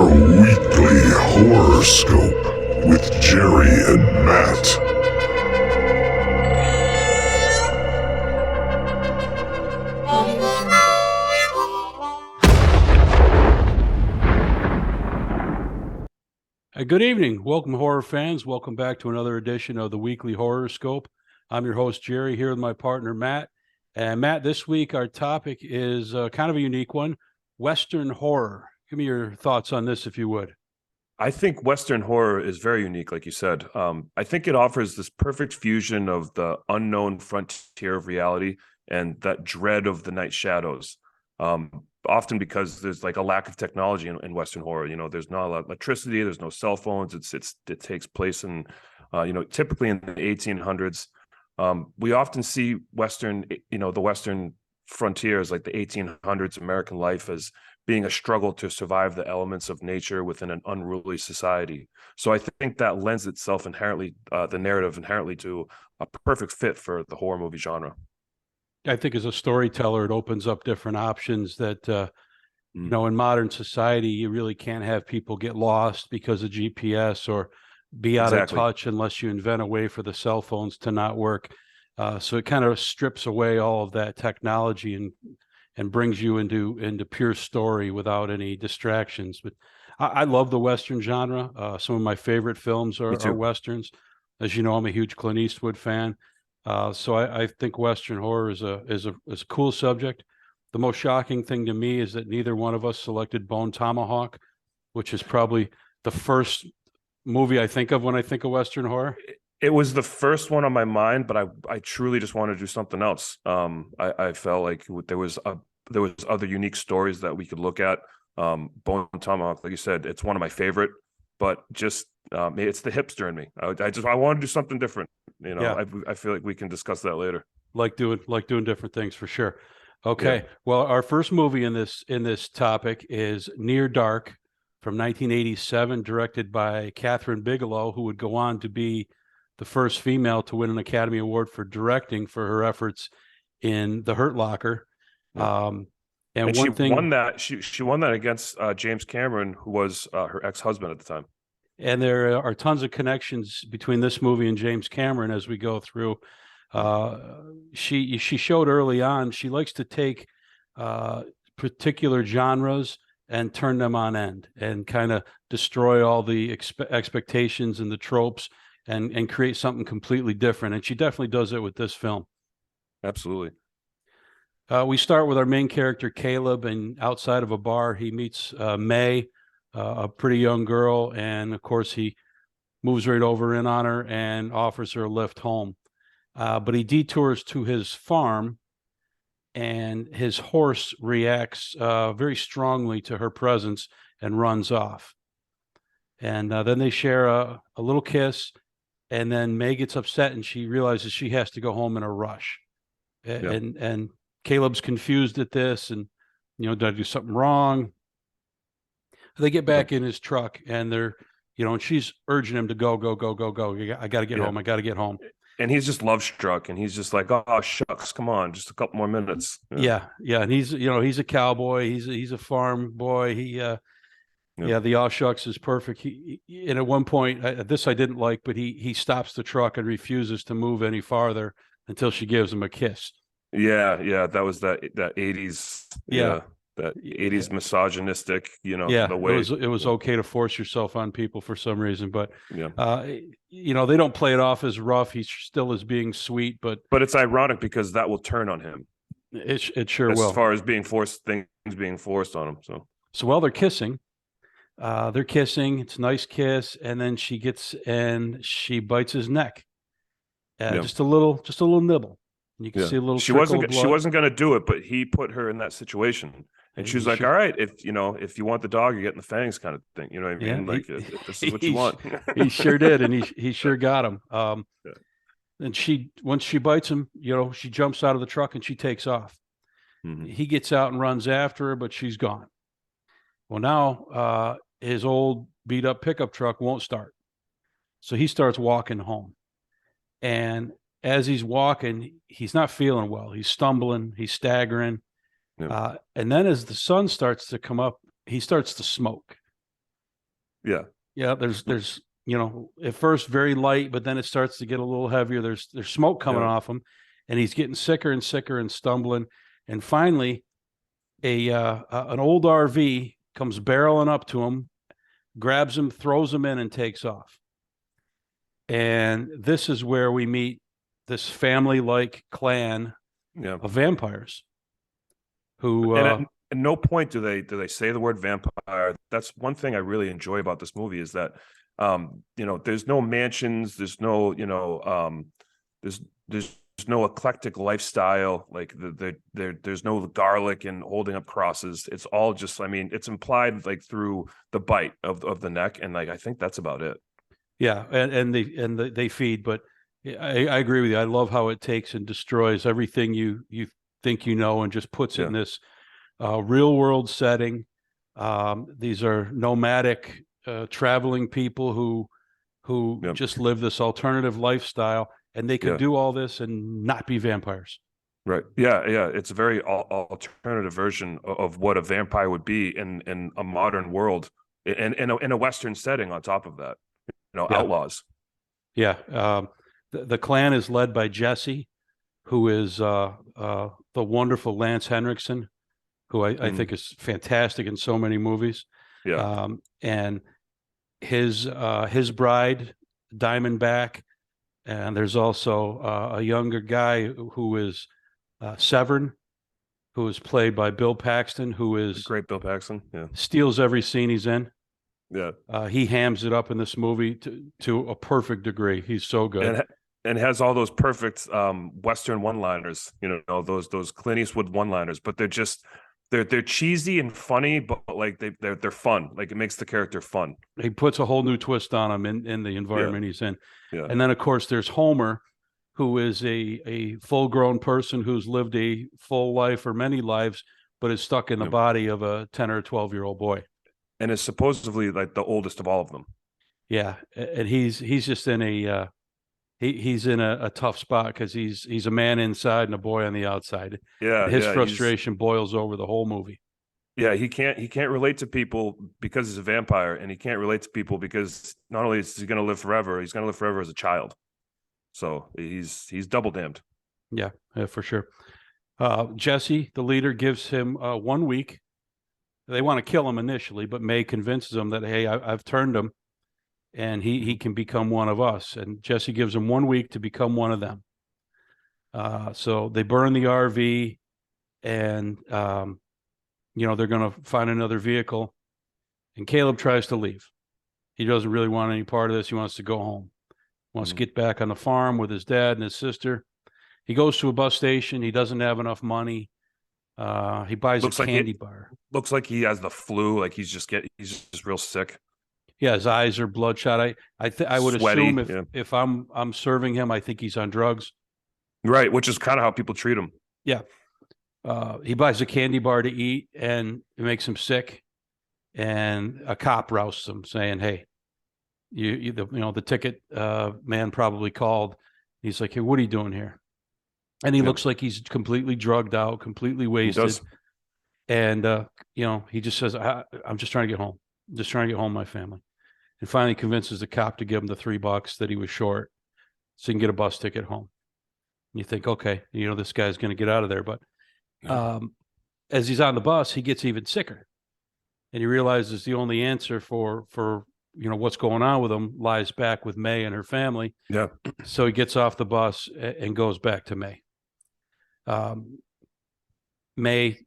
your weekly horoscope with Jerry and Matt. Good evening. Welcome, horror fans. Welcome back to another edition of the Weekly Horoscope. I'm your host, Jerry, here with my partner, Matt. And Matt, this week our topic is kind of a unique one, Western horror. Give me your thoughts on this, if you would. I think Western horror is very unique, like you said. I think it offers this perfect fusion of the unknown frontier of reality and that dread of the night shadows. Often because there's like a lack of technology in Western horror. You know, there's not a lot of electricity, there's no cell phones. It takes place in, typically in the 1800s. We often see the Western frontiers, like the 1800s American life, as being a struggle to survive the elements of nature within an unruly society. So I think that lends itself inherently, the narrative inherently, to a perfect fit for the horror movie genre. I think as a storyteller, it opens up different options that, in modern society, you really can't have people get lost because of GPS or be out of touch unless you invent a way for the cell phones to not work. So it kind of strips away all of that technology and brings you into pure story without any distractions. But I love the Western genre. Some of my favorite films are Westerns. As you know, I'm a huge Clint Eastwood fan. So I think Western horror is a cool subject. The most shocking thing to me is that neither one of us selected Bone Tomahawk, which is probably the first movie I think of when I think of Western horror. It was the first one on my mind, but I truly just wanted to do something else. I felt like there was other unique stories that we could look at. Bone Tomahawk, like you said, it's one of my favorite, but just it's the hipster in me. I want to do something different. I feel like we can discuss that later. Like doing different things for sure. Okay. Yeah. Well, our first movie in this topic is Near Dark from 1987, directed by Catherine Bigelow, who would go on to be the first female to win an Academy Award for directing for her efforts in The Hurt Locker. Yeah. And she won that against James Cameron, who was her ex-husband at the time. And there are tons of connections between this movie and James Cameron as we go through. She showed early on she likes to take particular genres and turn them on end and kind of destroy all the expectations and the tropes and create something completely different. And she definitely does it with this film. Absolutely. We start with our main character, Caleb, and outside of a bar, he meets May, a pretty young girl. And of course, he moves right over in on her and offers her a lift home. But he detours to his farm, and his horse reacts very strongly to her presence and runs off. And then they share a little kiss, and then May gets upset and she realizes she has to go home in a rush. And Caleb's confused at this, and did I do something wrong? They get back in his truck, and they're, and she's urging him to go. I got to get home. I got to get home. And he's just love struck, and he's just like, oh shucks, come on, just a couple more minutes. Yeah. And he's a cowboy. He's a farm boy. The aw shucks is perfect. And at one point, this I didn't like, but he stops the truck and refuses to move any farther until she gives him a kiss. Yeah, that was that 80s. That 80s misogynistic, the way it was okay to force yourself on people for some reason, but they don't play it off as rough. He still is being sweet, but it's ironic because that will turn on him. It sure will. As far as things being forced on him. So while they're kissing, it's a nice kiss, and then she bites his neck, just a little nibble. And you can see a little. She wasn't going to do it, but he put her in that situation, and she was like, "All right, if you want the dog, you're getting the fangs," kind of thing. You know what I mean? If this is what you want. He sure did, and he sure got him. And once she bites him, she jumps out of the truck and she takes off. Mm-hmm. He gets out and runs after her, but she's gone. Well, now his old beat up pickup truck won't start, so he starts walking home, and as he's walking, he's not feeling well. He's stumbling, he's staggering. And then as the sun starts to come up, he starts to smoke. Yeah. Yeah, there's at first very light, but then it starts to get a little heavier. There's smoke coming Yeah. off him, and he's getting sicker and sicker and stumbling. And finally, an old RV comes barreling up to him, grabs him, throws him in, and takes off. And this is where we meet this family-like clan Yeah. of vampires who And at no point do they say the word vampire. That's one thing I really enjoy about this movie is that there's no mansions, there's no there's no eclectic lifestyle, like there's no garlic and holding up crosses. It's all just, I mean, it's implied like through the bite of the neck, and like I think that's about it. yeah, they feed, but I agree with you. I love how it takes and destroys everything you think and just puts it Yeah. in this real world setting. These are nomadic, traveling people who Yep. just live this alternative lifestyle, and they could Yeah. do all this and not be vampires. Right. Yeah. Yeah. It's a very alternative version of what a vampire would be in a modern world, and in a Western setting. On top of that, Yeah, outlaws. yeah. The clan is led by Jesse, who is the wonderful Lance Henriksen, who I think is fantastic in so many movies. Yeah. And his bride, Diamondback, and there's also a younger guy who is Severn, who is played by Bill Paxton, who is Great Bill Paxton. Yeah. steals every scene he's in. Yeah. He hams it up in this movie to a perfect degree. He's so good. And has all those perfect Western one-liners, those Clint Eastwood one-liners, but they're cheesy and funny, but like they're fun. Like it makes the character fun. He puts a whole new twist on him in the environment he's in. Yeah. And then of course there's Homer, who is a full-grown person who's lived a full life or many lives, but is stuck in the body of a 10 or 12-year-old boy. And is supposedly like the oldest of all of them. Yeah, and he's just in he's in a tough spot because he's a man inside and a boy on the outside. Yeah, and his frustration boils over the whole movie. Yeah, he can't relate to people because he's a vampire, and he can't relate to people because not only is he going to live forever, he's going to live forever as a child. So he's double damned. Yeah, for sure. Jesse, the leader, gives him 1 week. They want to kill him initially, but May convinces him that, hey, I've turned him, and he can become one of us. And Jesse gives him 1 week to become one of them. So they burn the RV, and they're going to find another vehicle. And Caleb tries to leave. He doesn't really want any part of this. He wants to go home. He wants to get back on the farm with his dad and his sister. He goes to a bus station. He doesn't have enough money. He buys a candy bar. Looks like he has the flu. Like he's just real sick. Yeah, his eyes are bloodshot. I would Sweaty, assume if I'm serving him, I think he's on drugs. Right, which is kind of how people treat him. Yeah. He buys a candy bar to eat, and it makes him sick. And a cop rousts him, saying, "Hey, the ticket man probably called." He's like, "Hey, what are you doing here?" And he looks like he's completely drugged out, completely wasted. He does. And he just says, "I'm just trying to get home. I'm just trying to get home to my family." And finally convinces the cop to give him the $3 that he was short, so he can get a bus ticket home. And you think, okay, this guy's going to get out of there, but as he's on the bus, he gets even sicker, and he realizes the only answer for what's going on with him lies back with May and her family. Yeah. So he gets off the bus and goes back to May. May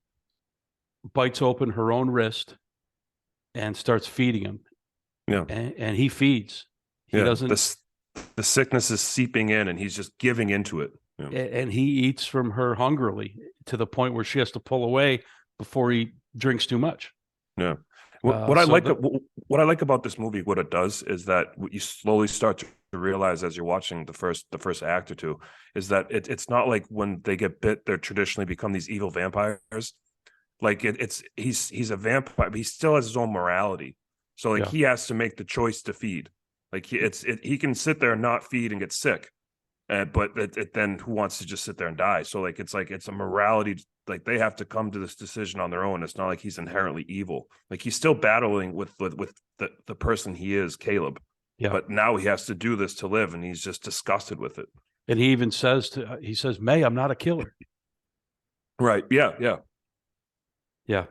bites open her own wrist and starts feeding him. Yeah. And he feeds. He doesn't. The sickness is seeping in, and he's just giving into it. Yeah. And he eats from her hungrily to the point where she has to pull away before he drinks too much. Yeah. What I like about this movie, what it does is that what you slowly start to realize as you're watching the first act or two is that it's not like when they get bit, they're traditionally become these evil vampires. Like he's a vampire, but he still has his own morality. So like he has to make the choice to feed. Like he can sit there and not feed and get sick. But then who wants to just sit there and die? So like it's a morality like they have to come to this decision on their own. It's not like he's inherently evil. Like he's still battling with the person he is, Caleb. Yeah. But now he has to do this to live, and he's just disgusted with it. And he even says May, I'm not a killer. Right. Yeah. Yeah. Yeah.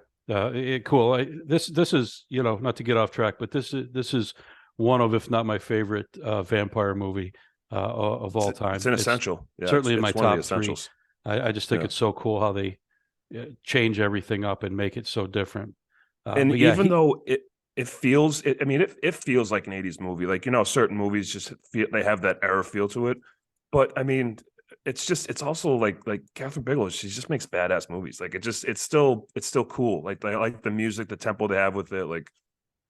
Cool. This is, not to get off track, but this is one of, if not my favorite vampire movie of all time. It's an essential. Yeah, certainly in my it's one of top the essentials. I just think it's so cool how they change everything up and make it so different. And even though it feels, I mean, it feels like an 80s movie. Like, certain movies just feel, they have that era feel to it. But I mean, it's also like Catherine Bigelow, she just makes badass movies. Like it's still cool. Like I like the music, the tempo they have with it. Like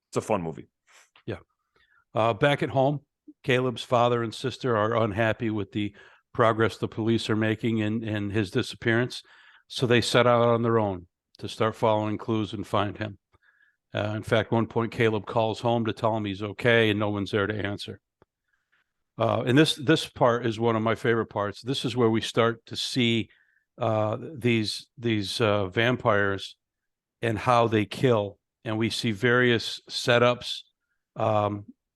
it's a fun movie. Yeah. Back at home, Caleb's father and sister are unhappy with the progress the police are making in his disappearance. So they set out on their own to start following clues and find him. In fact, one point, Caleb calls home to tell him he's okay, and no one's there to answer. And this part is one of my favorite parts. This is where we start to see these vampires and how they kill, and we see various setups.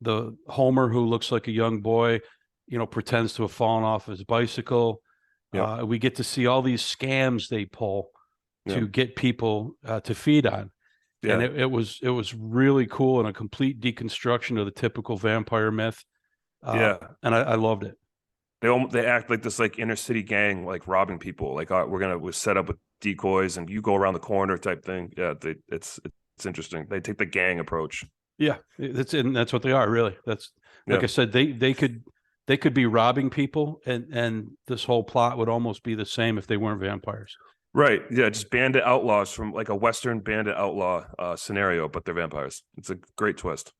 The Homer, who looks like a young boy, pretends to have fallen off his bicycle. Yep. We get to see all these scams they pull to get people to feed on. Yeah. And it was really cool and a complete deconstruction of the typical vampire myth. And I loved it. They act like this like inner city gang, like robbing people. Like we're set up with decoys and you go around the corner type thing. Yeah, it's interesting. They take the gang approach. Yeah, that's what they are, really. That's like I said, they could be robbing people, and this whole plot would almost be the same if they weren't vampires. Right. Yeah, just bandit outlaws from like a Western bandit outlaw scenario, but they're vampires. It's a great twist.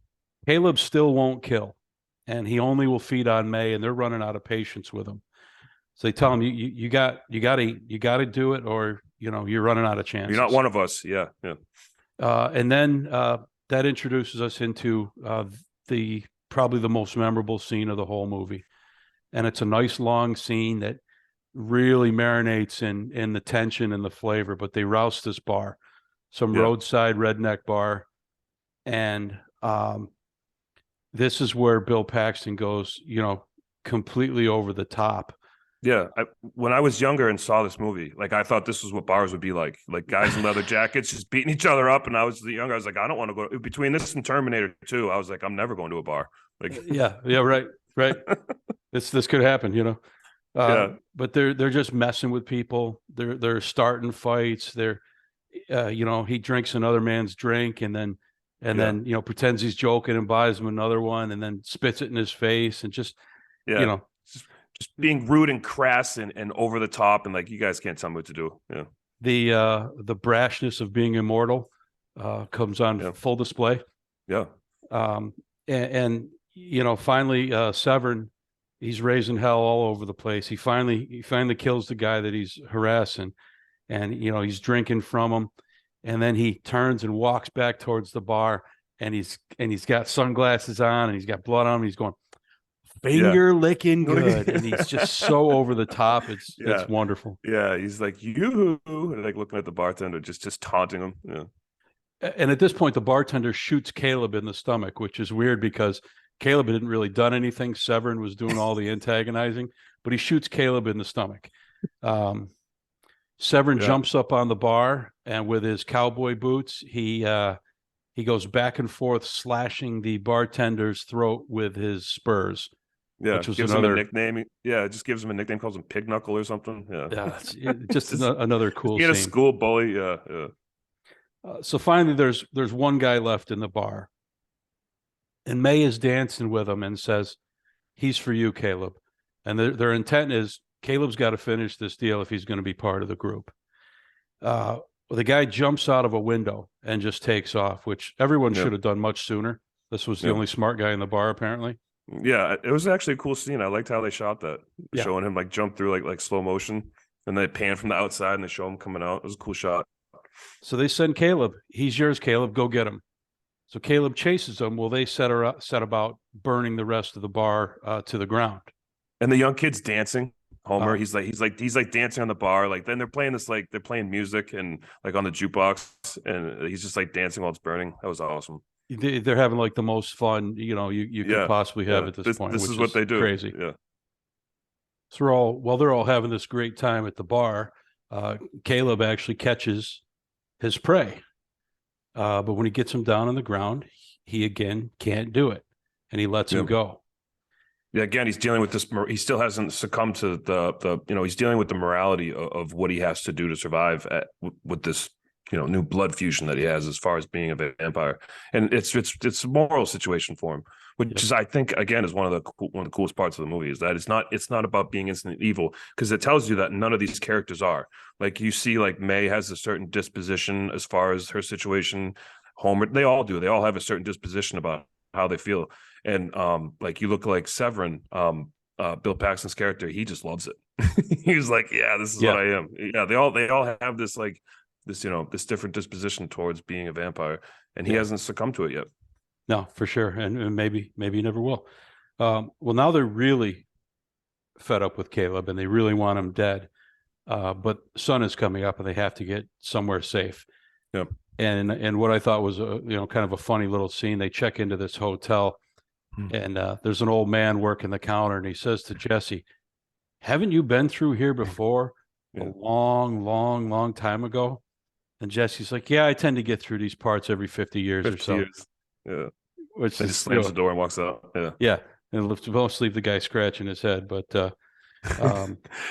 Caleb still won't kill, and he only will feed on May, and they're running out of patience with him. So they tell him, you got to do it, or you're running out of chances. You're not one of us. Yeah. And then that introduces us into probably the most memorable scene of the whole movie, and it's a nice long scene that really marinates in the tension and the flavor. But they rouse this bar, some roadside redneck bar, and this is where Bill Paxton goes, completely over the top. Yeah, when I was younger and saw this movie, like I thought this was what bars would be like guys in leather jackets just beating each other up. And I was younger, I was like, I don't want to go. Between this and Terminator 2, I was like, I'm never going to a bar. Like, yeah, right. This could happen, But they're just messing with people. They're starting fights. They're, he drinks another man's drink and then pretends he's joking and buys him another one and then spits it in his face and just just being rude and crass and over the top and like, you guys can't tell me what to do. Yeah. The brashness of being immortal comes on full display. Yeah. And finally Severn, he's raising hell all over the place. He finally kills the guy that he's harassing, and he's drinking from him, and then he turns and walks back towards the bar, and he's got sunglasses on and he's got blood on him. He's going, finger licking good, and he's just so over the top. It's wonderful. Yeah, he's like, you, like looking at the bartender, just taunting him. Yeah. And at this point, the bartender shoots Caleb in the stomach, which is weird because Caleb hadn't really done anything. Severn was doing all the antagonizing, but he shoots Caleb in the stomach. Severn jumps up on the bar, and with his cowboy boots, he goes back and forth, slashing the bartender's throat with his spurs. Yeah, which was gives him a nickname. Yeah, it just gives him a nickname, calls him Pig Knuckle or something. Yeah, just another cool scene. He had a school bully. Yeah. So finally, there's one guy left in the bar, and May is dancing with him and says, "He's for you, Caleb." And their intent is Caleb's got to finish this deal if he's going to be part of the group. The guy jumps out of a window and just takes off, which everyone should have done much sooner. This was the only smart guy in the bar, apparently. Yeah, it was actually a cool scene. I liked how they shot that, showing him like jump through like slow motion, and they pan from the outside and they show him coming out. It was a cool shot. So they send Caleb. He's yours, Caleb. Go get him. So Caleb chases them. Well, they set about burning the rest of the bar to the ground. And the young kid's dancing. Homer. Oh. He's like dancing on the bar. Like then they're playing they're playing music and like on the jukebox, and he's just like dancing while it's burning. That was awesome. They're having like the most fun, you could Yeah, possibly have yeah. at this This point, this is which what is they do. crazy. Yeah, So they're all having this great time at the bar. Caleb actually catches his prey, but when he gets him down on the ground, he again can't do it, and he lets him yeah. go. Yeah, again, he's dealing with this. He still hasn't succumbed to the. He's dealing with the morality of what he has to do to survive with this new blood fusion that he has as far as being a vampire, and it's a moral situation for him, which Yep. is I think again is one of the coolest parts of the movie is that it's not about being instant evil because it tells you that none of these characters are. Like you see, like May has a certain disposition as far as her situation. Homer, they all do. They all have a certain disposition about how they feel. And like you look like Severin, Bill Paxton's character, he just loves it. He's like, yeah, this is what I am. Yeah, they all have this like this different disposition towards being a vampire, and he hasn't succumbed to it yet. No, for sure, and maybe he never will. Well, now they're really fed up with Caleb, and they really want him dead. But sun is coming up, and they have to get somewhere safe. Yep. And what I thought was kind of a funny little scene. They check into this hotel, and there's an old man working the counter, and he says to Jesse, "Haven't you been through here before? Yeah. A long, long, long time ago?" And Jesse's like, "Yeah, I tend to get through these parts every 50 years or so." Years. Yeah. Which Then is, just slams the door and walks out. Yeah. yeah, and most leave the guy scratching his head, but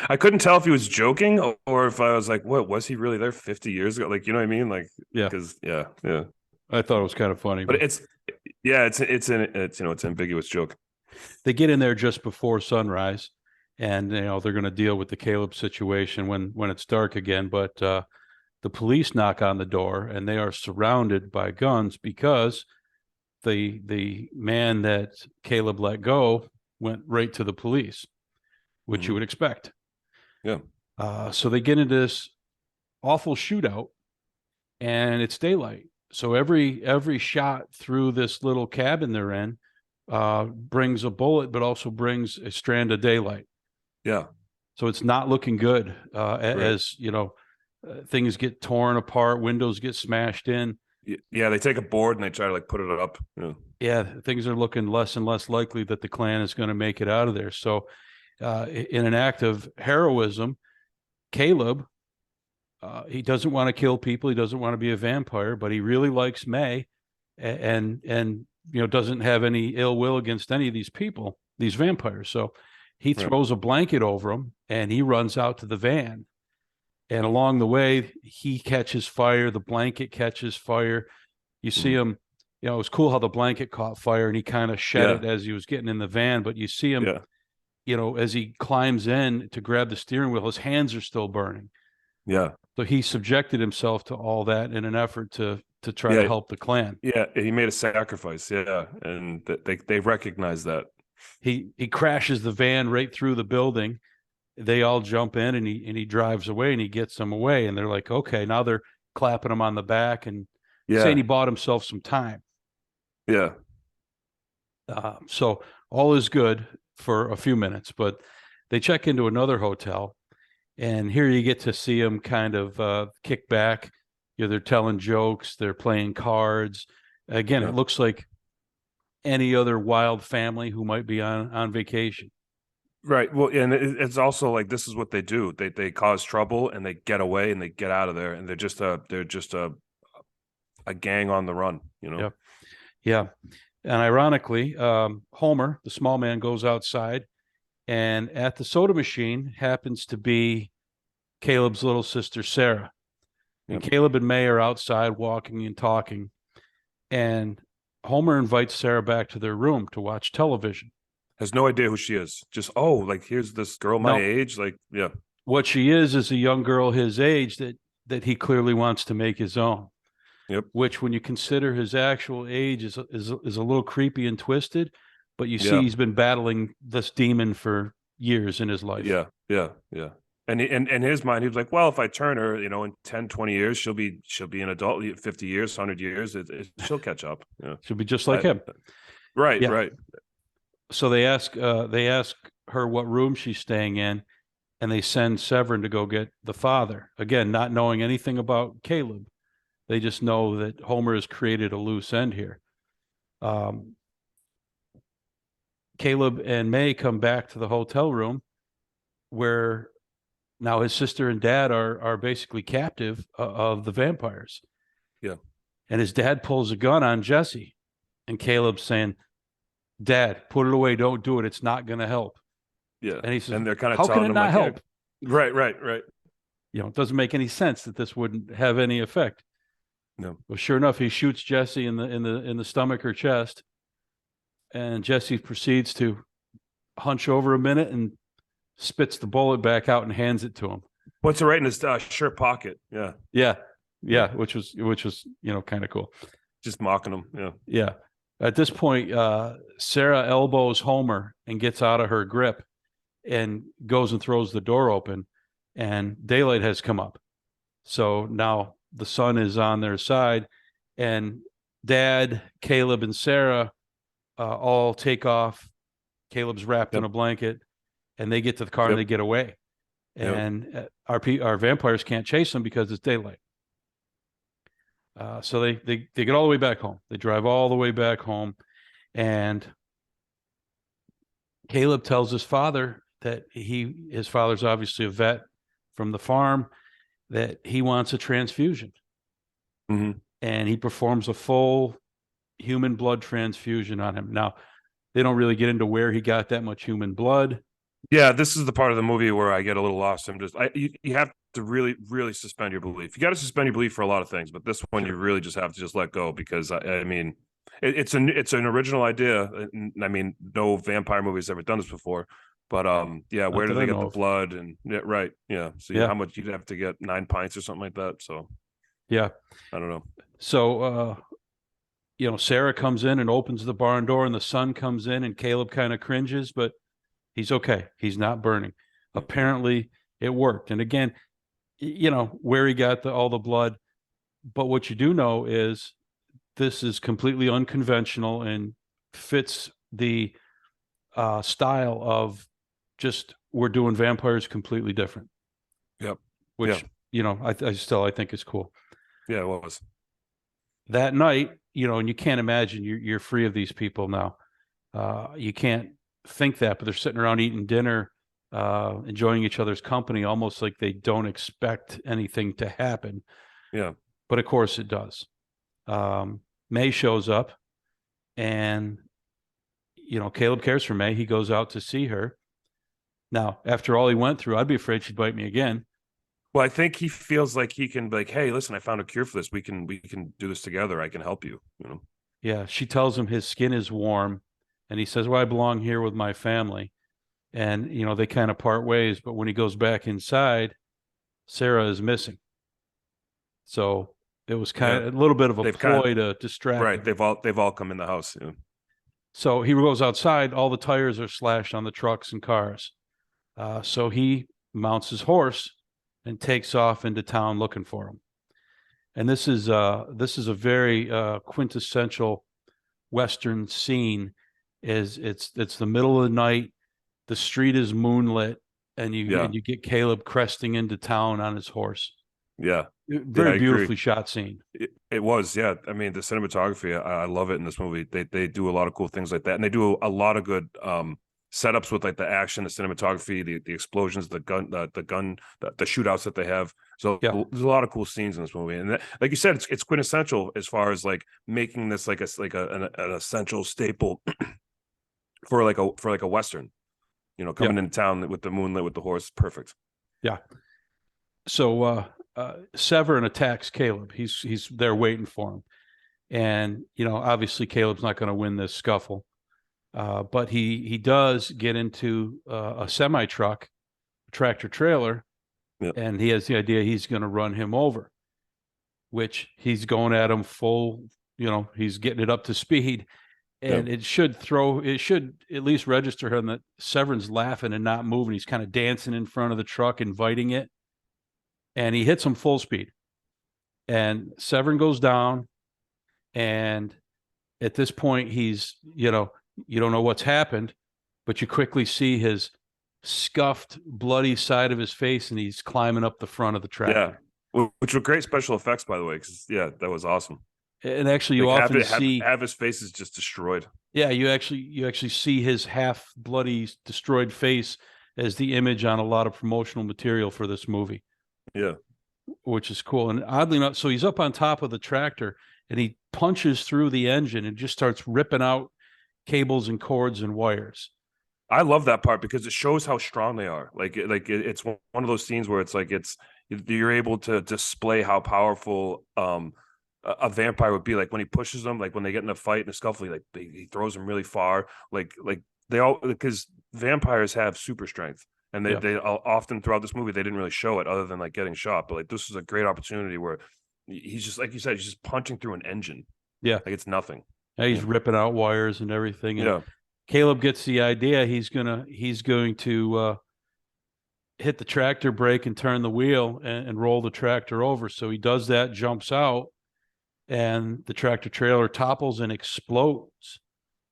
I couldn't tell if he was joking or if I was like, what was he really there 50 years ago? Like, you know what I mean? Like, yeah, because yeah. I thought it was kind of funny, But it's ambiguous joke. They get in there just before sunrise, and they're going to deal with the Caleb situation when it's dark again. But the police knock on the door, and they are surrounded by guns because the man that Caleb let go went right to the police, which you would expect. Yeah. So they get into this awful shootout, and it's daylight. So every shot through this little cabin they're in brings a bullet, but also brings a strand of daylight. Yeah. So it's not looking good Right. as things get torn apart, windows get smashed in. Yeah, they take a board and they try to like put it up. Yeah, things are looking less and less likely that the Klan is going to make it out of there. So in an act of heroism, Caleb, he doesn't want to kill people. He doesn't want to be a vampire, but he really likes May and doesn't have any ill will against any of these people, these vampires. So he throws a blanket over them and he runs out to the van. And along the way, he catches fire. The blanket catches fire. You see him, it was cool how the blanket caught fire and he kind of shed it as he was getting in the van. But you see him, as he climbs in to grab the steering wheel, his hands are still burning. Yeah. So he subjected himself to all that in an effort to try to help the Klan. Yeah, he made a sacrifice. Yeah, and they recognize that. He crashes the van right through the building. They all jump in and he drives away and he gets them away. And they're like, okay, now they're clapping him on the back and saying he bought himself some time. Yeah. So all is good for a few minutes, but they check into another hotel. And here you get to see them kind of kick back. They're telling jokes. They're playing cards. Again, it looks like any other wild family who might be on vacation. Right. Well, and it's also like this is what they do. They cause trouble and they get away and they get out of there and they're just a gang on the run. Yep. Yeah. And ironically, Homer, the small man, goes outside. And at the soda machine happens to be Caleb's little sister, Sarah. And Caleb and May are outside walking and talking. And Homer invites Sarah back to their room to watch television. Has no idea who she is. Just, like, here's this girl my age. Like, yeah. What she is a young girl his age that he clearly wants to make his own. Yep. Which, when you consider his actual age, is a little creepy and twisted. But you see, he's been battling this demon for years in his life. Yeah. And in his mind, he was like, well, if I turn her, in 10, 20 years, she'll be an adult, 50 years, 100 years, she'll catch up. Yeah. She'll be just like him. Right. So they ask her what room she's staying in. and they send Severin to go get the father. Again, not knowing anything about Caleb. They just know that Homer has created a loose end here. Caleb and May come back to the hotel room where now his sister and dad are basically captive of the vampires. Yeah. And his dad pulls a gun on Jesse, and Caleb's saying, "Dad, put it away. Don't do it. It's not going to help." Yeah. And he says, and they're kind of "How can telling it him not like, help?" Yeah, right. You know, it doesn't make any sense that this wouldn't have any effect. No. Well, sure enough, he shoots Jesse in the stomach or chest, and Jesse proceeds to hunch over a minute and spits the bullet back out and hands it to him. Puts it right in his shirt pocket. Yeah, which was kind of cool. Just mocking him. Yeah. At this point, Sarah elbows Homer and gets out of her grip and goes and throws the door open, and daylight has come up. So now the sun is on their side, and Dad, Caleb, and Sarah all take off. Caleb's wrapped in a blanket, and they get to the car and they get away. And our vampires can't chase them because it's daylight. So they get all the way back home. They drive all the way back home, and Caleb tells his father that his father's obviously a vet from the farm, that he wants a transfusion. Mm-hmm. And he performs a full human blood transfusion on him. Now, they don't really get into where he got that much human blood. Yeah, this is the part of the movie where I get a little lost. You have to really, really suspend your belief. You got to suspend your belief for a lot of things, but this one you really just have to just let go, because I mean, it's an original idea. I mean, no vampire movie's ever done this before, but yeah, where do they get the blood? And so how much you'd have to get 9 pints or something like that. So yeah, I don't know. So Sarah comes in and opens the barn door, and the sun comes in, and Caleb kind of cringes, but he's okay. He's not burning. Apparently it worked. And again, where he got all the blood. But what you do know is this is completely unconventional and fits the style of just, we're doing vampires completely different. Yep. Which, I think is cool. Yeah, it was. That night, and you can't imagine you're free of these people now. You can't think that, but they're sitting around eating dinner, enjoying each other's company, almost like they don't expect anything to happen. Yeah. But of course it does. May shows up, and Caleb cares for May. He goes out to see her. Now, after all he went through, I'd be afraid she'd bite me again. Well, I think he feels like he can be like, hey, listen, I found a cure for this. We can do this together. I can help you. Yeah, she tells him his skin is warm, and he says, "Well, I belong here with my family." And they kind of part ways. But when he goes back inside, Sarah is missing. So it was kind of a little bit of a ploy to distract. Right. Him. They've all come in the house. Yeah. So he goes outside. All the tires are slashed on the trucks and cars. So he mounts his horse and takes off into town looking for him. And this is a very quintessential Western scene. It's the middle of the night, the street is moonlit, and you get Caleb cresting into town on his horse. Yeah, very beautifully shot scene. It was, yeah. I mean, the cinematography, I love it in this movie. They do a lot of cool things like that, and they do a lot of good setups with like the action, the cinematography, the explosions, the shootouts that they have. So there's a lot of cool scenes in this movie, and like you said, it's quintessential as far as like making this like an essential staple for like a Western. Coming into town with the moonlit with the horse, perfect. Yeah. So Severin attacks Caleb. He's there waiting for him, and obviously Caleb's not going to win this scuffle. But he does get into a semi truck, tractor trailer, and he has the idea he's going to run him over, which he's going at him full. He's getting it up to speed, and it should at least register him that Severin's laughing and not moving. He's kind of dancing in front of the truck, inviting it, and he hits him full speed, and Severin goes down, and at this point he's you don't know what's happened, but you quickly see his scuffed, bloody side of his face, and he's climbing up the front of the tractor. Which were great special effects, by the way. Because that was awesome. And actually, you Like often see have his face is just destroyed. Yeah, you actually see his half bloody, destroyed face as the image on a lot of promotional material for this movie. Yeah, which is cool. And oddly enough, so he's up on top of the tractor and he punches through the engine and just starts ripping out cables and cords and wires. I love that part because it shows how strong they are. It's one of those scenes where you're able to display how powerful a vampire would be. Like when he pushes them, like when they get in a fight and a scuffle, like he throws them really far. Like they all, because vampires have super strength. And they often throughout this movie, they didn't really show it other than like getting shot. But like this is a great opportunity where he's just, like you said, he's just punching through an engine. Yeah. Like it's nothing. Yeah, he's ripping out wires and everything. And yeah. Caleb gets the idea. He's going to hit the tractor brake and turn the wheel and roll the tractor over. So he does that, jumps out, and the tractor trailer topples and explodes.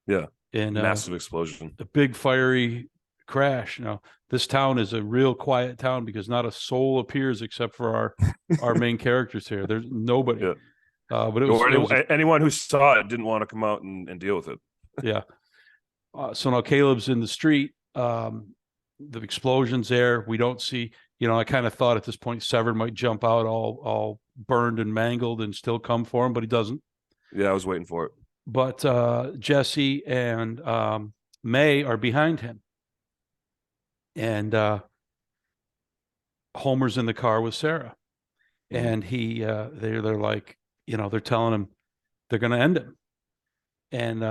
Yeah. In massive explosion. A big fiery crash. Now, this town is a real quiet town because not a soul appears except for our main characters here. There's nobody. Yeah. But it was anyone who saw it didn't want to come out and deal with it. Yeah. So now Caleb's in the street. The explosion's there. We don't see, I kind of thought at this point Severin might jump out all burned and mangled and still come for him, but he doesn't. Yeah, I was waiting for it. But Jesse and May are behind him. And Homer's in the car with Sarah. Mm-hmm. And they're like, they're telling him they're going to end him. And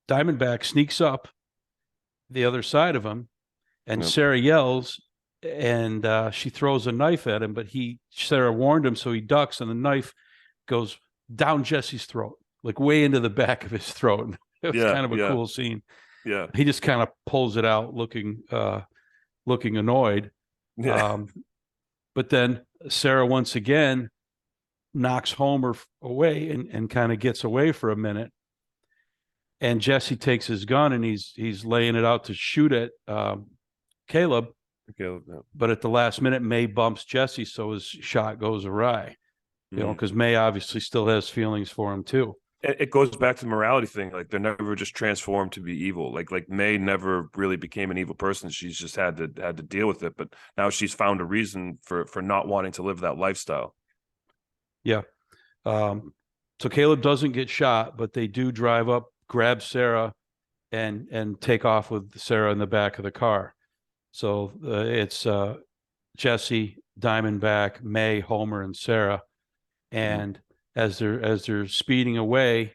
Diamondback sneaks up the other side of him, and Sarah yells, and she throws a knife at him, but Sarah warned him, so he ducks, and the knife goes down Jesse's throat, like way into the back of his throat. It was kind of a cool scene. Yeah. He just kind of pulls it out looking annoyed. Yeah. But then Sarah once again knocks Homer away and kind of gets away for a minute. And Jesse takes his gun and he's laying it out to shoot at Caleb. But at the last minute, May bumps Jesse, so his shot goes awry. Because May obviously still has feelings for him too. It goes back to the morality thing. Like they're never just transformed to be evil. Like May never really became an evil person. She's just had to deal with it. But now she's found a reason for not wanting to live that lifestyle. Yeah. So Caleb doesn't get shot, but they do drive up, grab Sarah, and take off with Sarah in the back of the car. So it's Jesse, Diamondback, May, Homer, and Sarah. And as they're speeding away,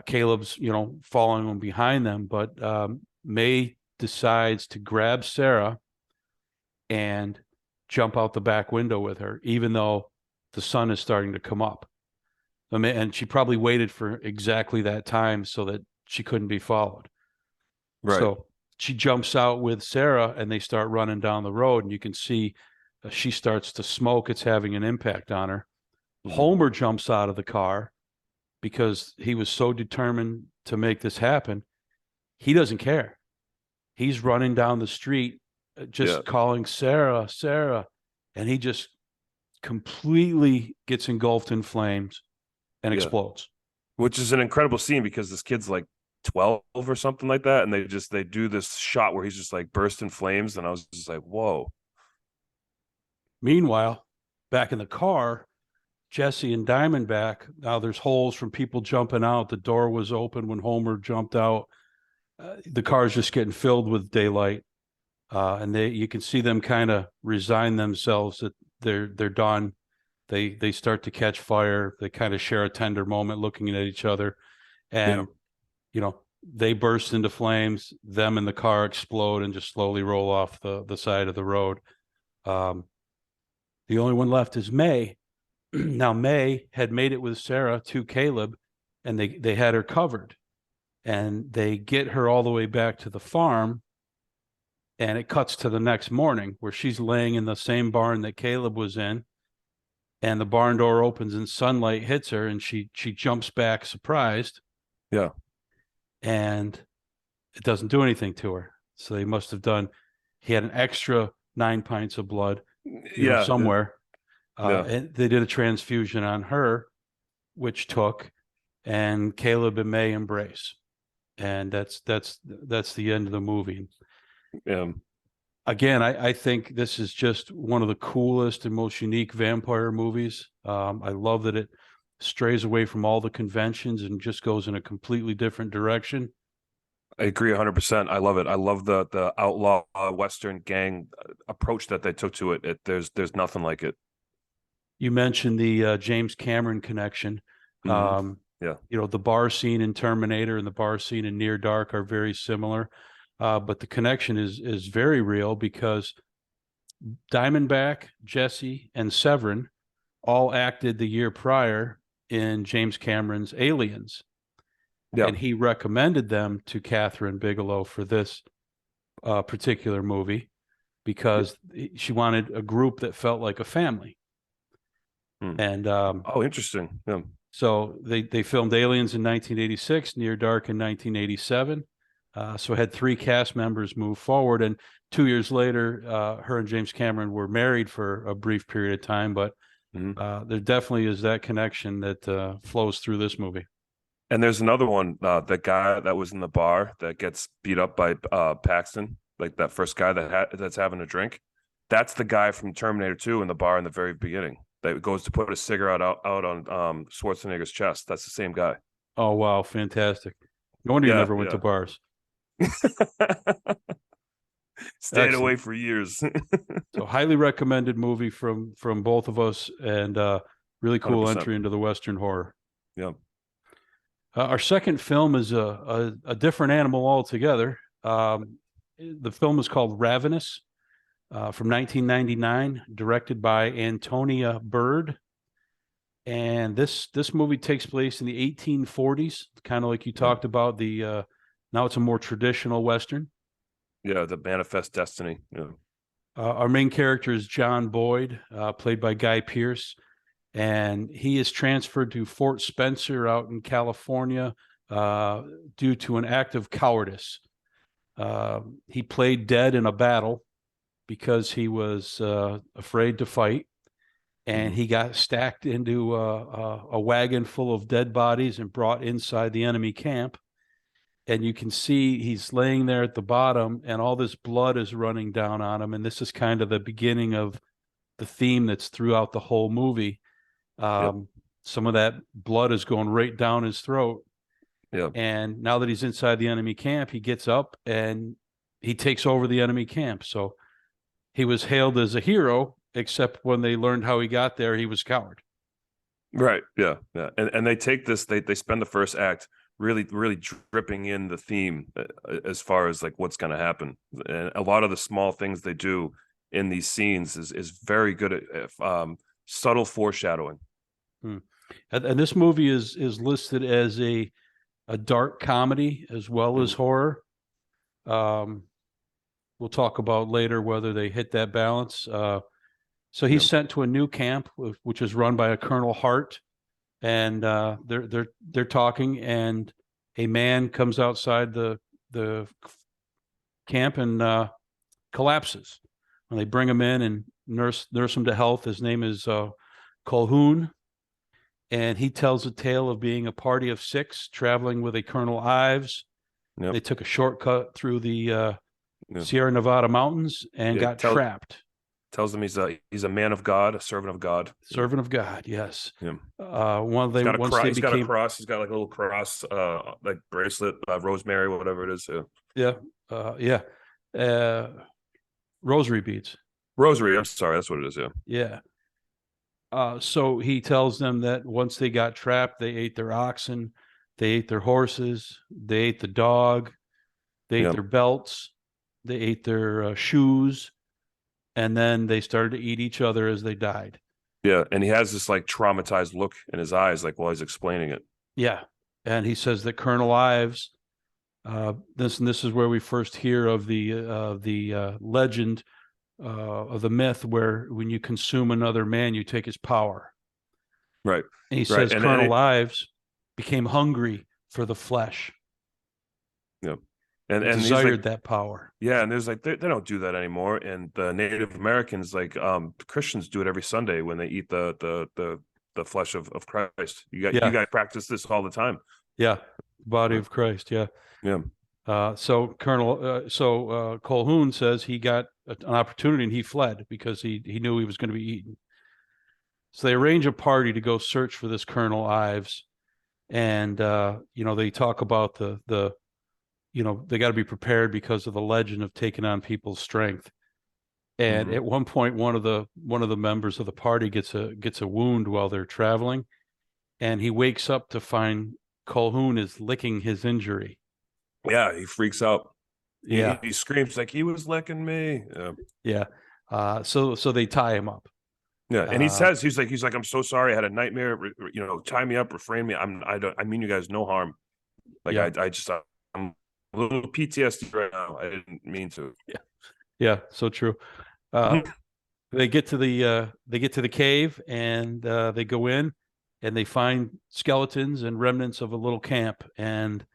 Caleb's following them behind them, but May decides to grab Sarah and jump out the back window with her, even though the sun is starting to come up. And she probably waited for exactly that time so that she couldn't be followed. Right. So she jumps out with Sarah and they start running down the road, and you can see she starts to smoke. It's having an impact on her. Homer jumps out of the car because he was so determined to make this happen. He doesn't care. He's running down the street, just calling Sarah, Sarah, and he just completely gets engulfed in flames and explodes. Which is an incredible scene because this kid's like 12 or something like that, and they do this shot where he's just like burst in flames, and I was just like, whoa. Meanwhile, back in the car, Jesse and Diamondback, now there's holes from people jumping out. The door was open when Homer jumped out. The car's just getting filled with daylight. And you can see them kind of resign themselves that they're done. They start to catch fire. They kind of share a tender moment looking at each other. And, they burst into flames. Them and the car explode and just slowly roll off the side of the road. The only one left is May. Now, May had made it with Sarah to Caleb, and they had her covered. And they get her all the way back to the farm, and it cuts to the next morning where she's laying in the same barn that Caleb was in, and the barn door opens and sunlight hits her, and she jumps back surprised. Yeah. And it doesn't do anything to her. So they must have done. He had an extra 9 pints of blood, Yeah, somewhere. yeah. And they did a transfusion on her, which took, and Caleb and May embrace, and that's the end of the movie. Yeah. Again, I think this is just one of the coolest and most unique vampire movies. I love that it strays away from all the conventions and just goes in a completely different direction. I agree 100%. I love it. I love the outlaw Western gang approach that they took to it. There's nothing like it. You mentioned the James Cameron connection. Mhm. Yeah. The bar scene in Terminator and the bar scene in Near Dark are very similar, but the connection is very real because Diamondback, Jesse, and Severin all acted the year prior in James Cameron's Aliens, Yeah. and he recommended them to Catherine Bigelow for this particular movie because she wanted a group that felt like a family. Hmm. And Oh, interesting. Yeah. so they filmed Aliens in 1986, Near Dark in 1987. So had 3 cast members move forward, and 2 years later, her and James Cameron were married for a brief period of time. But there definitely is that connection that flows through this movie. And there's another one, that guy that was in the bar that gets beat up by Paxton, like that first guy that's having a drink. That's the guy from Terminator 2 in the bar in the very beginning that goes to put a cigarette out on Schwarzenegger's chest. That's the same guy. Oh wow, fantastic! No wonder you Yeah, never went to bars. Stayed Excellent. away for years. So highly recommended movie from both of us, and really cool 100%. entry into the Western horror. Yeah. Our second film is a different animal altogether. The film is called Ravenous, from 1999, directed by Antonia Bird. And this movie takes place in the 1840s, kind of like you talked about. Now it's a more traditional Western. Yeah, the Manifest Destiny. Yeah. Our main character is John Boyd, played by Guy Pearce, and he is transferred to Fort Spencer out in California due to an act of cowardice. He played dead in a battle because he was afraid to fight, and he got stacked into a wagon full of dead bodies and brought inside the enemy camp. And you can see he's laying there at the bottom, and all this blood is running down on him. And this is kind of the beginning of the theme that's throughout the whole movie. Some of that blood is going right down his throat. Yeah. And now that he's inside the enemy camp, he gets up and he takes over the enemy camp. So he was hailed as a hero, except when they learned how he got there, he was a coward. Right. Yeah. Yeah. And they take this, they spend the first act really dripping in the theme as far as like what's going to happen. And a lot of the small things they do in these scenes is very good at subtle foreshadowing. And this movie is listed as a dark comedy as well as horror. We'll talk about later whether they hit that balance. So he's sent to a new camp, which is run by a Colonel Hart, and they're talking, and a man comes outside the camp and collapses. And they bring him in and nurse him to health. His name is Colhoun, and he tells a tale of being a party of 6 traveling with a Colonel Ives. They took a shortcut through the Sierra Nevada mountains and got trapped. Tells him he's a man of God, a servant of God. Servant of God, yes. Yeah. He's got a cross. He's got like a little cross, like bracelet, rosemary, whatever it is. Rosary beads. Rosary. I'm sorry, that's what it is. Yeah. So he tells them that once they got trapped, they ate their oxen, they ate their horses, they ate the dog, they ate their belts, they ate their shoes, and then they started to eat each other as they died. Yeah, and he has this like traumatized look in his eyes, like while he's explaining it. Yeah, and he says that Colonel Ives, this is where we first hear of the legend of the myth, where when you consume another man, you take his power. Right. And he says Colonel Ives became hungry for the flesh. Yeah. and he's desired like, that power. yeah, and there's like they don't do that anymore. And the Native Americans, like Christians, do it every Sunday when they eat the flesh of Christ. You Yeah, guys practice this all the time. yeah, body of Christ. Yeah. Yeah, So Colhoun says he got an opportunity and he fled because he knew he was going to be eaten. So they arrange a party to go search for this Colonel Ives, and they talk about the they got to be prepared because of the legend of taking on people's strength. And at one point, one of the members of the party gets a wound while they're traveling, and he wakes up to find Colhoun is licking his injury. yeah, he freaks out. Yeah, He screams like he was licking me. yeah. So they tie him up. Yeah, and he says he's like I'm so sorry. I had a nightmare. Tie me up, refrain me. I mean you guys no harm. Like Yeah. I'm a little PTSD right now. I didn't mean to. Yeah, so true. They get to the cave, and they go in, and they find skeletons and remnants of a little camp, and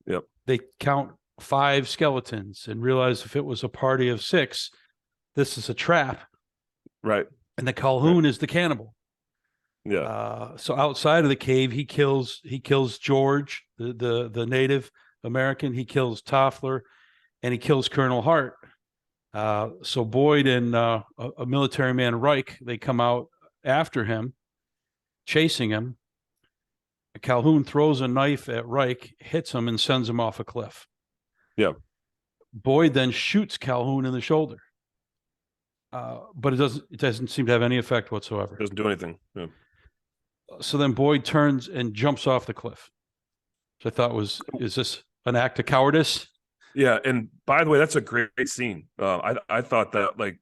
Yep. they count 5 skeletons and realize if it was a party of 6, this is a trap, Right. and the Colhoun is the cannibal. Yeah. So outside of the cave, he kills George, the Native American. He kills Toffler, and he kills Colonel Hart. So Boyd and a military man, Reich, they come out after him, chasing him. Calhoun throws a knife at Reich, hits him, and sends him off a cliff. Yeah. Boyd then shoots Calhoun in the shoulder, but it doesn't seem to have any effect whatsoever. Doesn't do anything. Yeah. So then Boyd turns and jumps off the cliff. So I thought is this an act of cowardice? Yeah, and by the way, that's a great scene. I thought that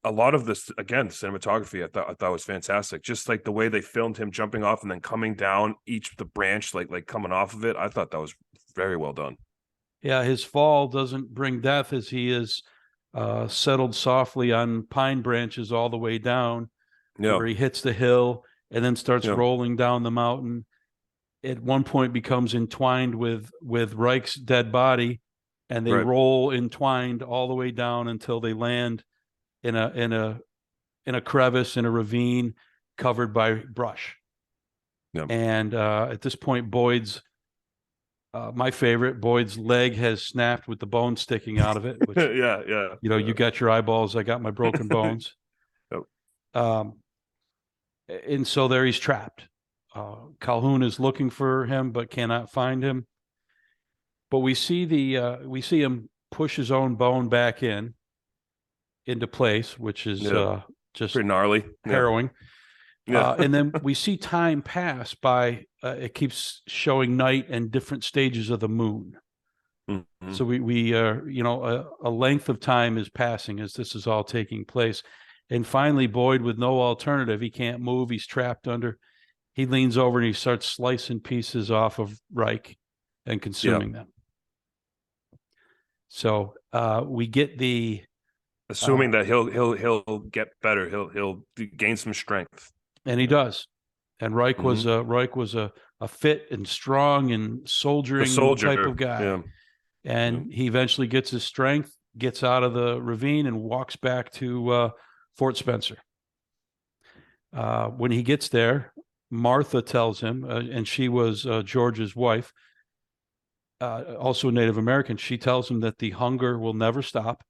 a lot of this, again, cinematography I thought was fantastic. Just like the way they filmed him jumping off and then coming down the branch, like coming off of it. I thought that was very well done. Yeah, his fall doesn't bring death as he is settled softly on pine branches all the way down, where he hits the hill and then starts rolling down the mountain. At one point becomes entwined with Reich's dead body, and they roll entwined all the way down until they land in a crevice in a ravine covered by brush. And at this point, Boyd's my favorite, Boyd's leg has snapped with the bone sticking out of it. Which, you got your eyeballs, I got my broken bones. And so there he's trapped. Calhoun is looking for him but cannot find him. But we see him push his own bone back into place, which is just pretty gnarly, harrowing. And then we see time pass by. It keeps showing night and different stages of the moon. Mm-hmm. So we a length of time is passing as this is all taking place. And finally, Boyd, with no alternative, he can't move. He's trapped under. He leans over and he starts slicing pieces off of Reich and consuming them. So we get the assuming that he'll get better. He'll gain some strength, and he does. And Reich was a fit and strong and soldiering type of guy. And he eventually gets his strength, gets out of the ravine, and walks back to Fort Spencer. When he gets there, Martha tells him, and she was George's wife, also a Native American. She tells him that the hunger will never stop,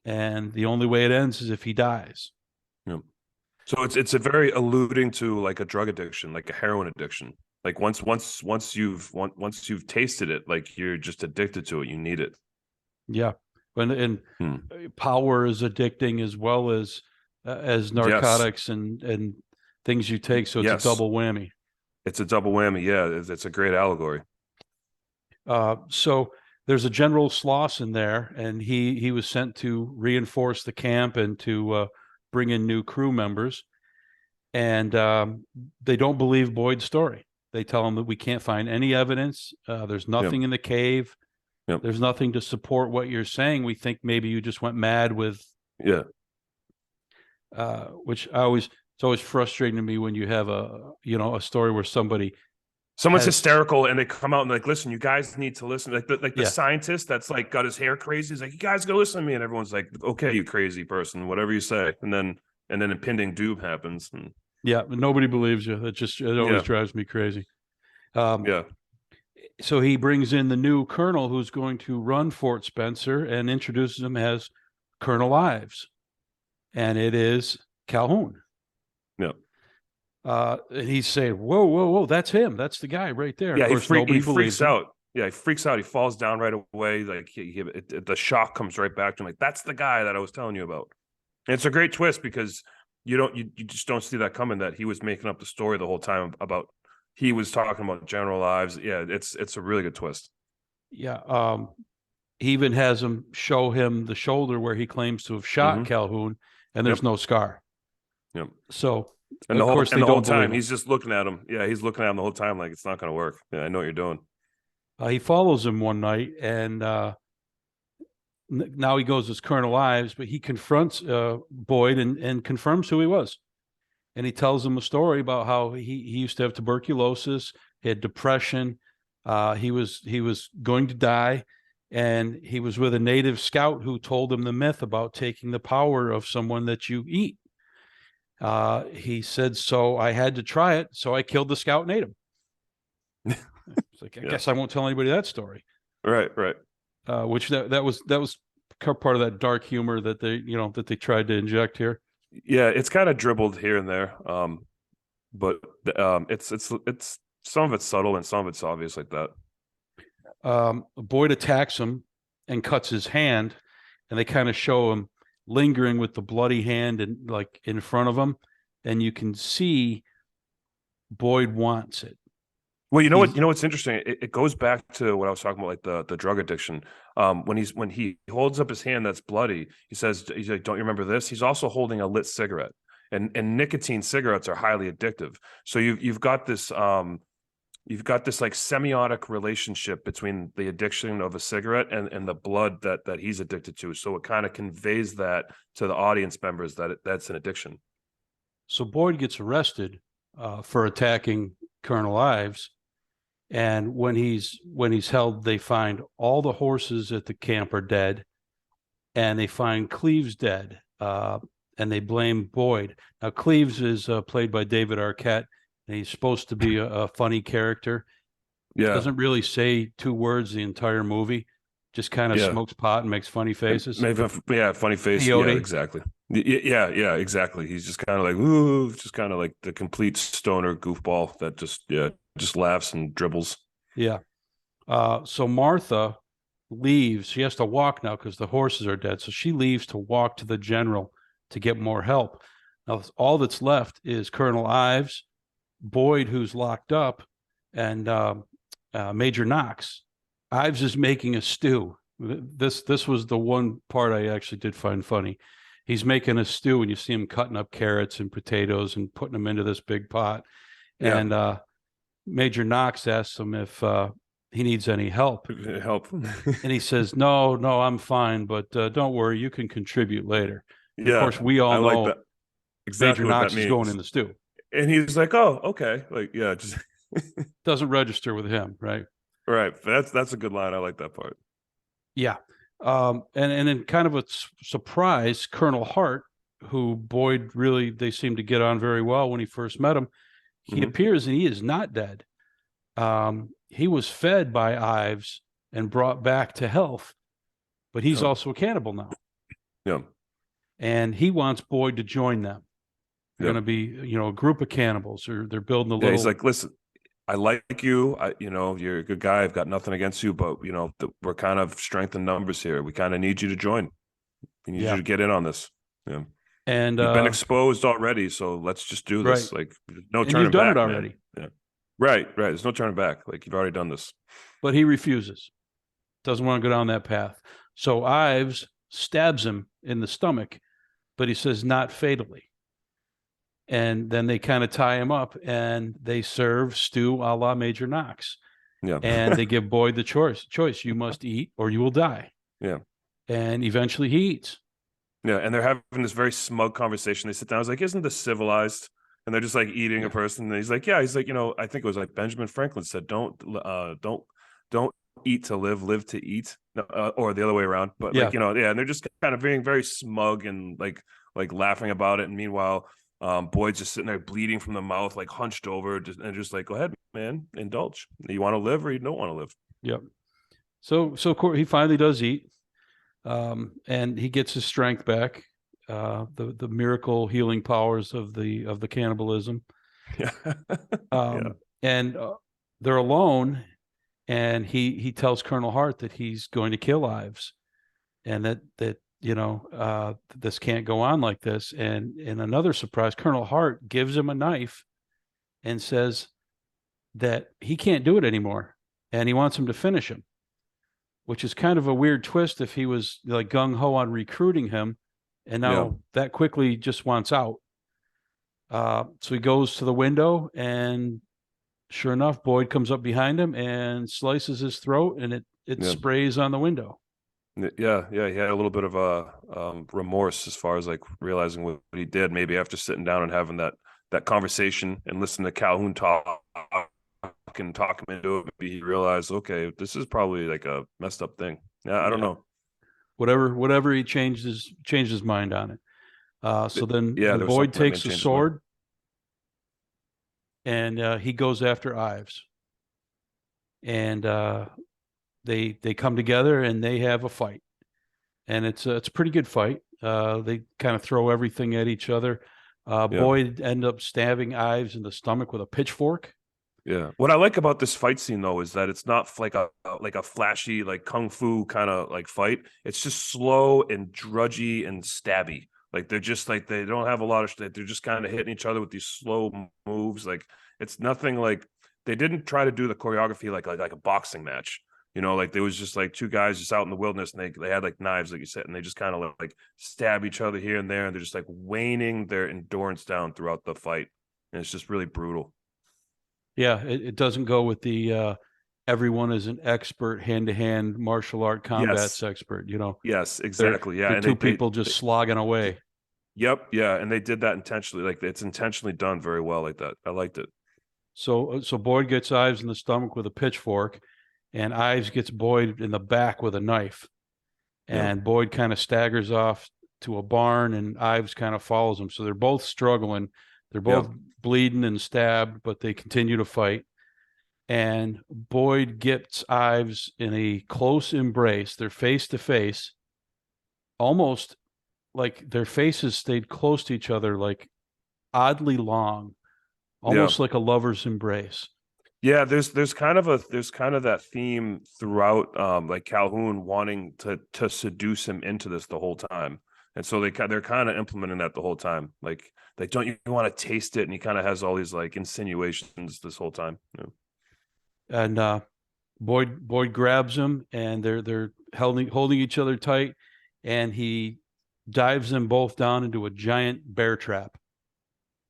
and the only way it ends is if he dies. So it's a very alluding to like a drug addiction, like a heroin addiction. Like once you've tasted it, like you're just addicted to it. You need it. Yeah, and power is addicting as well as narcotics and things you take. So it's a double whammy. It's a double whammy. Yeah, it's a great allegory. So there's a General Slauson there, and he was sent to reinforce the camp and to bring in new crew members. And they don't believe Boyd's story. They tell him that we can't find any evidence. There's nothing in the cave. There's nothing to support what you're saying. We think maybe you just went mad with. Which it's always frustrating to me when you have a story where somebody Someone's hysterical and they come out and like, listen, you guys need to listen. Like the Yeah. scientist that's like got his hair crazy. He's like, you guys go listen to me. And everyone's like, okay, you crazy person, whatever you say. And then impending doom happens. And Yeah, but nobody believes you. It always drives me crazy. yeah. So he brings in the new colonel who's going to run Fort Spencer and introduces him as Colonel Ives. And it is Calhoun. Yeah. And he's saying, whoa, whoa, whoa, that's him. That's the guy right there. Yeah, of course, nobody believes freaks him. out. Yeah, he freaks out. He falls down right away. Like the shock comes right back to him. Like, that's the guy that I was telling you about. And it's a great twist because you just don't see that coming, that he was making up the story the whole time about he was talking about General Ives. Yeah, it's a really good twist. Yeah. He even has him show him the shoulder where he claims to have shot Calhoun, and there's no scar. Yep. So and of course the whole time he's just looking at him. Yeah, he's looking at him the whole time like it's not going to work. Yeah, I know what you're doing. He follows him one night, and now he goes as Colonel Ives, but he confronts Boyd and confirms who he was. And he tells him a story about how he used to have tuberculosis, he had depression, he was going to die, and he was with a native scout who told him the myth about taking the power of someone that you eat. He said, so I had to try it, so I killed the scout and ate him. It's like, I guess I won't tell anybody that story. Right. Which that was part of that dark humor that they tried to inject here. Yeah, it's kind of dribbled here and there, but it's some of it's subtle and some of it's obvious like that. Boyd attacks him and cuts his hand, and they kind of show him lingering with the bloody hand and like in front of him, and you can see Boyd wants it. Well, you know what's interesting? It goes back to what I was talking about, like the drug addiction. When he holds up his hand that's bloody, he's like, "Don't you remember this?" He's also holding a lit cigarette, and nicotine cigarettes are highly addictive. So you've got this like semiotic relationship between the addiction of a cigarette and the blood that he's addicted to. So it kind of conveys that to the audience members that that's an addiction. So Boyd gets arrested for attacking Colonel Ives. And when he's held, they find all the horses at the camp are dead, and they find Cleves dead, and they blame Boyd. Now, Cleves is played by David Arquette, and he's supposed to be a funny character. Yeah, doesn't really say two words the entire movie. Just kind of smokes pot and makes funny faces. Maybe, funny face. Peyote. Yeah, exactly. Yeah, exactly. He's just kind of like, ooh, just kind of like the complete stoner goofball that just laughs and dribbles. Yeah. So Martha leaves. She has to walk now because the horses are dead. So she leaves to walk to the general to get more help. Now, all that's left is Colonel Ives, Boyd, who's locked up, and Major Knox. Ives is making a stew. This was the one part I actually did find funny. He's making a stew, and you see him cutting up carrots and potatoes and putting them into this big pot. Yeah. And Major Knox asks him if he needs any help. And he says, no, I'm fine, but don't worry, you can contribute later. And of course, we all know like exactly Major Knox is going in the stew. And he's like, oh, okay. Like, yeah, just doesn't register with him, right? Right. That's a good line. I like that part. Yeah. And in kind of a surprise, Colonel Hart, who Boyd they seem to get on very well when he first met him, he appears and he is not dead. He was fed by Ives and brought back to health, but he's also a cannibal now. Yeah. And he wants Boyd to join them. They're going to be, a group of cannibals, or they're building a little. He's like, listen, I like you. You're a good guy. I've got nothing against you, but we're kind of strength in numbers here. We kind of need you to join. We need you to get in on this. Yeah. And you've been exposed already, so let's just do this. Right. Like, no turning back. You've done it already. Man. Yeah. Right. There's no turning back. Like, you've already done this. But he refuses. Doesn't want to go down that path. So Ives stabs him in the stomach, but he says not fatally. And then they kind of tie him up, and they serve stew a la Major Knox. Yeah. And they give Boyd the choice. You must eat or you will die. Yeah. And eventually he eats. Yeah. And they're having this very smug conversation. They sit down. I was like, isn't this civilized? and they're just like eating a person. And he's like, yeah, he's like, I think it was like Benjamin Franklin said, don't eat to live, live to eat, or the other way around. But Yeah. and they're just kind of being very smug and like laughing about it. And meanwhile, Boyd's just sitting there bleeding from the mouth, like hunched over, just like, go ahead, man, indulge. You want to live or you don't want to live. Yep. So he finally does eat, and he gets his strength back. The miracle healing powers of the cannibalism. Yeah. Yeah. And they're alone, and he tells Colonel Hart that he's going to kill Ives, and that this can't go on like this. And in another surprise, Colonel Hart gives him a knife and says that he can't do it anymore, and he wants him to finish him, which is kind of a weird twist if he was like gung-ho on recruiting him, and now that quickly just wants out. So he goes to the window, and sure enough, Boyd comes up behind him and slices his throat, and it sprays on the window. Yeah, he had a little bit of a remorse as far as like realizing what he did. Maybe after sitting down and having that conversation and listening to Calhoun talk and talk him into it, maybe he realized, okay, this is probably like a messed up thing. Yeah, I don't know. Whatever he changed his mind on it. So then Boyd takes a sword, and he goes after Ives, and they come together and they have a fight, and it's a pretty good fight. They kind of throw everything at each other. Boyd end up stabbing Ives in the stomach with a pitchfork. Yeah. What I like about this fight scene though is that it's not like a flashy like kung fu kind of like fight. It's just slow and drudgy and stabby. Like they're just like they don't have a lot of they're just kind of hitting each other with these slow moves. Like it's nothing like they didn't try to do the choreography like a boxing match. Like there was just like two guys just out in the wilderness, and they had like knives, like you said, and they just kind of like stab each other here and there, and they're just like waning their endurance down throughout the fight, and it's just really brutal. Yeah, it doesn't go with the everyone is an expert hand-to-hand martial art combat expert. Yes, exactly. They're two people just slogging away. Yep, yeah, and they did that intentionally. Like it's intentionally done very well, like that. I liked it. So Boyd gets Ives in the stomach with a pitchfork, and Ives gets Boyd in the back with a knife. And Boyd kind of staggers off to a barn, and Ives kind of follows him. So they're both struggling. They're both bleeding and stabbed, but they continue to fight. And Boyd gets Ives in a close embrace. They're face to face, almost like their faces stayed close to each other, like oddly long, almost like a lover's embrace. Yeah, there's kind of that theme throughout, like Calhoun wanting to seduce him into this the whole time, and so they're kind of implementing that the whole time. Like don't you want to taste it? And he kind of has all these like insinuations this whole time. Yeah. And Boyd grabs him, and they're holding each other tight, and he dives them both down into a giant bear trap,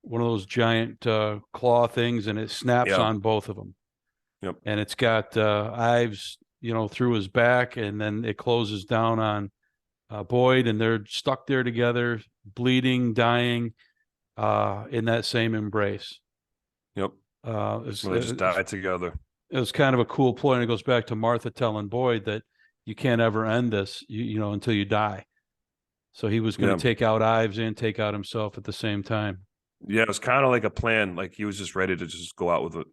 one of those giant claw things, and it snaps on both of them. Yep. And it's got Ives, through his back, and then it closes down on Boyd, and they're stuck there together, bleeding, dying, in that same embrace. Yep. They just died together. It was kind of a cool point. It goes back to Martha telling Boyd that you can't ever end this, until you die. So he was going to take out Ives and take out himself at the same time. Yeah, it was kind of like a plan. Like he was just ready to just go out with it.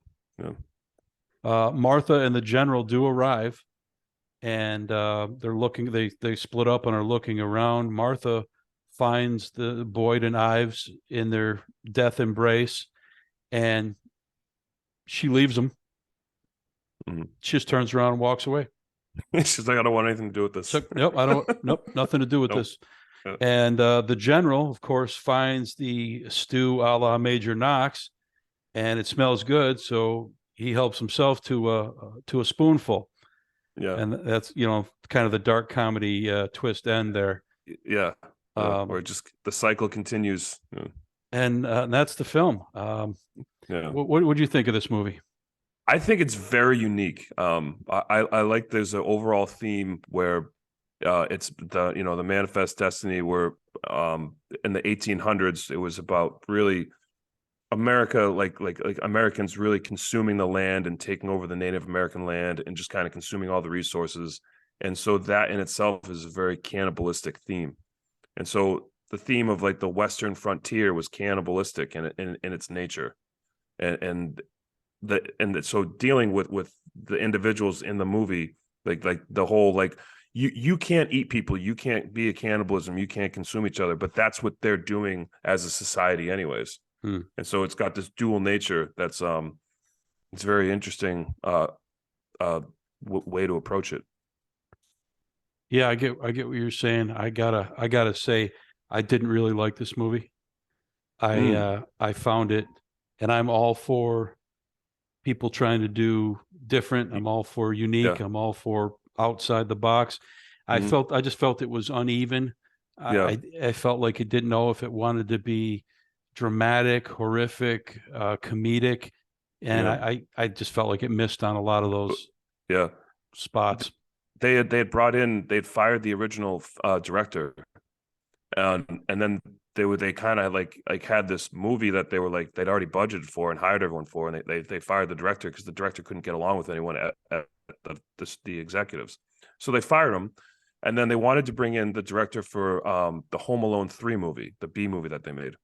Yeah. Martha and the general do arrive, and they're looking. They split up and are looking around. Martha finds the Boyd and Ives in their death embrace, and she leaves them. Mm-hmm. She just turns around and walks away. She's like, I don't want anything to do with this. So, nope, nothing to do with this. And the general, of course, finds the stew a la Major Knox, and it smells good, so he helps himself to a spoonful. Yeah, and that's kind of the dark comedy twist end there. Yeah, or just the cycle continues. Yeah. And that's the film. What would you think of this movie? I think it's very unique. I like there's an overall theme where it's the manifest destiny where in the 1800s it was about really America, like Americans really consuming the land and taking over the Native American land and just kind of consuming all the resources. And so that in itself is a very cannibalistic theme. And so the theme of like the Western frontier was cannibalistic in its nature. And so dealing with the individuals in the movie, like the whole like you can't eat people, you can't be a cannibalism, you can't consume each other, but that's what they're doing as a society anyways. And so it's got this dual nature that's it's very interesting way to approach it. Yeah, I get what you're saying. I gotta say, I didn't really like this movie. I found it, and I'm all for people trying to do different. I'm all for unique. Yeah. I'm all for outside the box. I just felt it was uneven. Yeah. I felt like it didn't know if it wanted to be dramatic, horrific, comedic, and Yeah. I just felt like it missed on a lot of those Yeah. spots. They'd fired the original director, and then they kind of like had this movie that they were like they'd already budgeted for and hired everyone for, and they fired the director because the director couldn't get along with anyone at the executives, so they fired him, and then they wanted to bring in the director for the Home Alone 3 movie, the B movie that they made.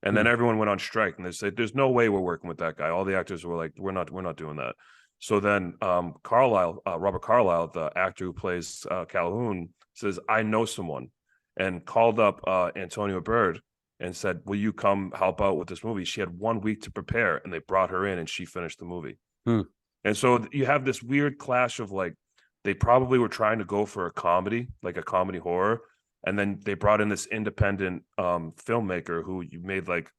And then everyone went on strike, and they said, "There's no way we're working with that guy." All the actors were like, "We're not doing that." So then Robert Carlyle, the actor who plays Calhoun, says, "I know someone," and called up Antonia Bird and said, "Will you come help out with this movie?" She had 1 week to prepare, and they brought her in, and she finished the movie. And so you have this weird clash of like, they probably were trying to go for a comedy, like a comedy horror. And then they brought in this independent filmmaker who you made like,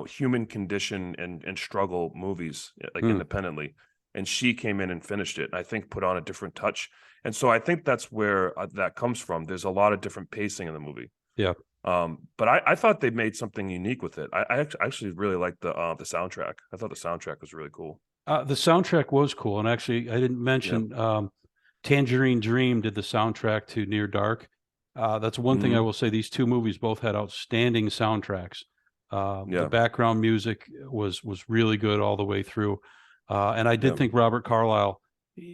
human condition and struggle movies like independently. And she came in and finished it. And I think put on a different touch. And so I think that's where that comes from. There's a lot of different pacing in the movie. Yeah. But I thought they made something unique with it. I actually really liked the soundtrack. I thought the soundtrack was really cool. The soundtrack was cool. And actually, I didn't mention Tangerine Dream did the soundtrack to Near Dark. That's one thing I will say. These two movies both had outstanding soundtracks. The background music was really good all the way through. And I did think Robert Carlyle,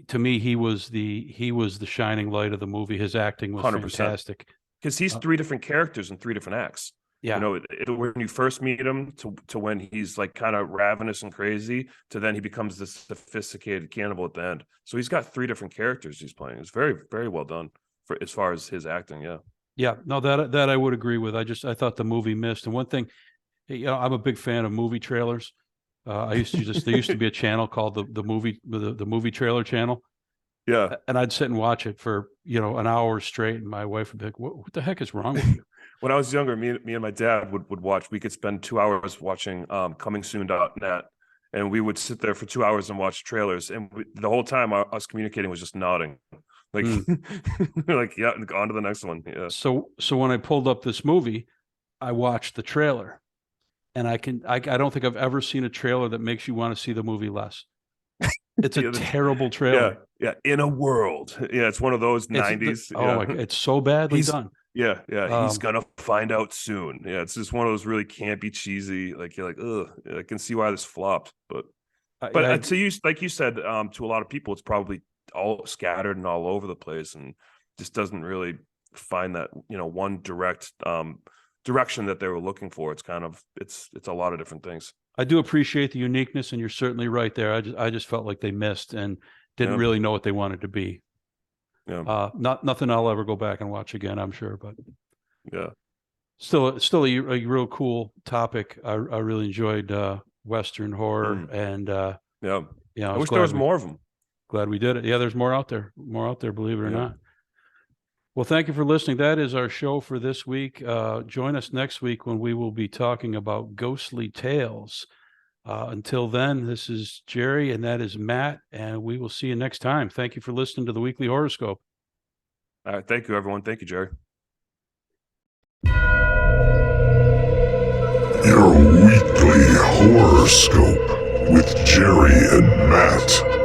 to me, he was the shining light of the movie. His acting was 100%. Fantastic. Because he's 3 different characters in 3 different acts. Yeah. When you first meet him to when he's like kind of ravenous and crazy, to then he becomes this sophisticated cannibal at the end. So he's got 3 different characters he's playing. It's very, very well done for as far as his acting. Yeah. Yeah. No, that I would agree with. I thought the movie missed. And one thing, I'm a big fan of movie trailers. There used to be a channel called the movie trailer channel. Yeah. And I'd sit and watch it for, an hour straight. And my wife would be like, what the heck is wrong with you? When I was younger, me and my dad would watch. We could spend 2 hours watching comingsoon.net, and we would sit there for 2 hours and watch trailers. And the whole time, us communicating was just nodding, like, like, yeah, on to the next one. Yeah. So when I pulled up this movie, I watched the trailer, and I don't think I've ever seen a trailer that makes you want to see the movie less. It's a terrible trailer. Yeah. In a world. Yeah. It's one of those 90s. My God, it's so badly done. Yeah. He's gonna find out soon. Yeah, it's just one of those really campy, cheesy. Like you're like, ugh. I can see why this flopped. But to you, like you said, to a lot of people, it's probably all scattered and all over the place, and just doesn't really find that one direct direction that they were looking for. It's kind of it's a lot of different things. I do appreciate the uniqueness, and you're certainly right there. I just felt like they missed and didn't really know what they wanted to be. Yeah. Nothing I'll ever go back and watch again, I'm sure, but yeah, still a real cool topic. I really enjoyed Western horror, and I wish there was more of them. Glad we did it. Yeah, there's more out there, believe it or not. Well, thank you for listening. That is our show for this week. Join us next week when we will be talking about ghostly tales. Until then, this is Jerry, and that is Matt, and we will see you next time. Thank you for listening to the Weekly Horoscope. All right. Thank you, everyone. Thank you, Jerry. Your Weekly Horoscope with Jerry and Matt.